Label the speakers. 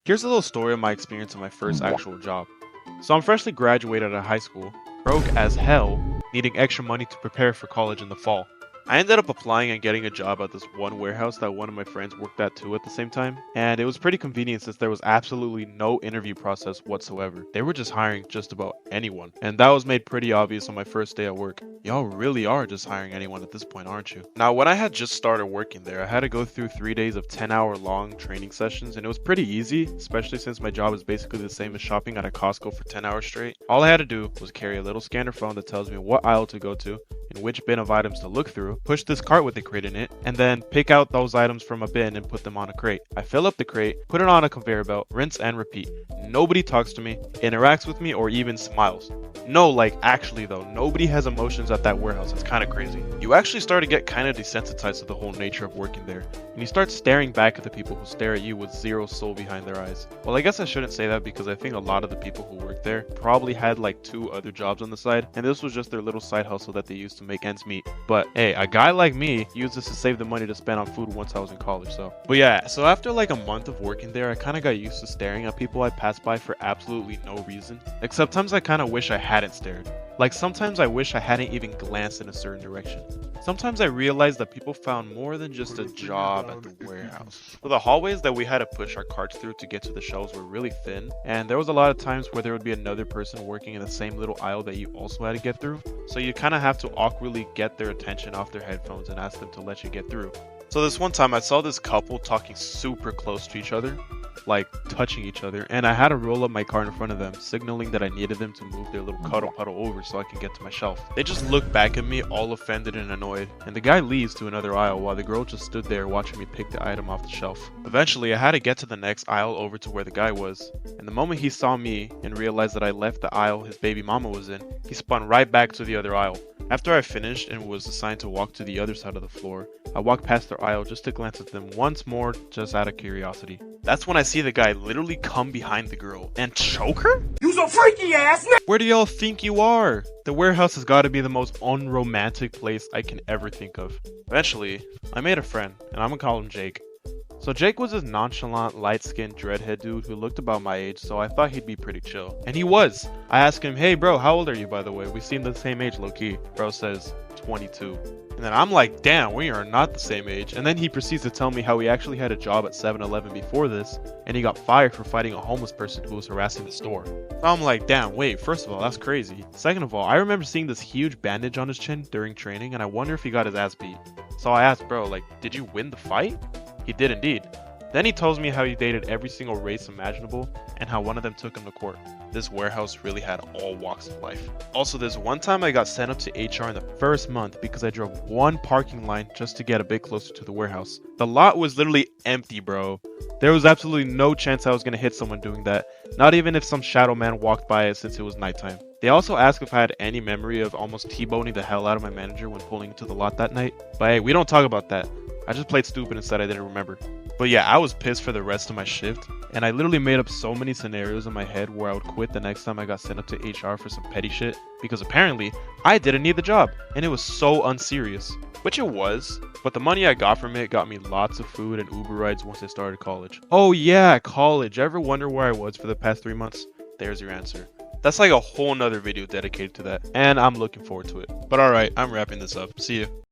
Speaker 1: Here's a little story of my experience in my first actual job. So I'm freshly graduated out of high school, broke as hell, needing extra money to prepare for college in the fall. I ended up applying and getting a job at this one warehouse that one of my friends worked at too at the same time, and it was pretty convenient since there was absolutely no interview process whatsoever. They were just hiring just about anyone, and that was made pretty obvious on my first day at work. Y'all really are just hiring anyone at this point, aren't you? Now, when I had just started working there, I had to go through 3 days of 10-hour long training sessions, and it was pretty easy, especially since my job is basically the same as shopping at a Costco for 10 hours straight. All I had to do was carry a little scanner phone that tells me what aisle to go to, and which bin of items to look through, push this cart with a crate in it, and then pick out those items from a bin and put them on a crate. I fill up the crate, put it on a conveyor belt, rinse and repeat. Nobody talks to me, interacts with me, or even smiles. No, like actually though, nobody has emotions at that warehouse. It's kind of crazy. You actually start to get kind of desensitized to the whole nature of working there, and you start staring back at the people who stare at you with zero soul behind their eyes. Well, I guess I shouldn't say that because I think a lot of the people who work there probably had like 2 other jobs on the side, and this was just their little side hustle that they used to make ends meet. But hey, a guy like me used this to save the money to spend on food once I was in college, so. But yeah, so after like a month of working there, I kind of got used to staring at people I passed by for absolutely no reason. Except sometimes I kind of wish I hadn't stared. Like sometimes I wish I hadn't even glanced in a certain direction. Sometimes I realized that people found more than just a job at the warehouse. So the hallways that we had to push our carts through to get to the shelves were really thin, and there was a lot of times where there would be another person working in the same little aisle that you also had to get through. So you kind of have to awkwardly get their attention off their headphones and ask them to let you get through. So this one time I saw this couple talking super close to each other, like touching each other, and I had to roll up my cart in front of them, signaling that I needed them to move their little cuddle puddle over so I can get to my shelf. They just looked back at me all offended and annoyed, and the guy leaves to another aisle while the girl just stood there watching me pick the item off the shelf. Eventually I had to get to the next aisle over to where the guy was, and the moment he saw me and realized that I left the aisle his baby mama was in, he spun right back to the other aisle. After I finished and was assigned to walk to the other side of the floor, I walked past their aisle just to glance at them once more, just out of curiosity. That's when I see the guy literally come behind the girl and choke her?
Speaker 2: You so freaky ass nigga!
Speaker 1: Where do y'all think you are? The warehouse has got to be the most unromantic place I can ever think of. Eventually, I made a friend, and I'm gonna call him Jake. So Jake was this nonchalant, light-skinned dreadhead dude who looked about my age, so I thought he'd be pretty chill. And he was. I asked him, hey bro, how old are you by the way? We seem the same age low-key. Bro says, 22. And then I'm like, damn, we are not the same age. And then he proceeds to tell me how he actually had a job at 7-Eleven before this, and he got fired for fighting a homeless person who was harassing the store. So I'm like, damn, wait, first of all, that's crazy. Second of all, I remember seeing this huge bandage on his chin during training, and I wonder if he got his ass beat. So I asked, bro, like, did you win the fight? He did indeed. Then he tells me how he dated every single race imaginable and how one of them took him to court. This warehouse really had all walks of life. Also, this one time I got sent up to HR in the first month because I drove one parking line just to get a bit closer to the warehouse. The lot was literally empty, bro. There was absolutely no chance I was going to hit someone doing that, not even if some shadow man walked by it since it was nighttime. They also asked if I had any memory of almost T-boning the hell out of my manager when pulling into the lot that night. But hey, we don't talk about that. I just played stupid and said I didn't remember. But yeah, I was pissed for the rest of my shift, and I literally made up so many scenarios in my head where I would quit the next time I got sent up to HR for some petty shit, because apparently I didn't need the job, and it was so unserious. Which it was, but the money I got from it got me lots of food and Uber rides once I started college. Oh yeah, college. Ever wonder where I was for the past 3 months? There's your answer. That's like a whole nother video dedicated to that, and I'm looking forward to it. But alright, I'm wrapping this up. See you.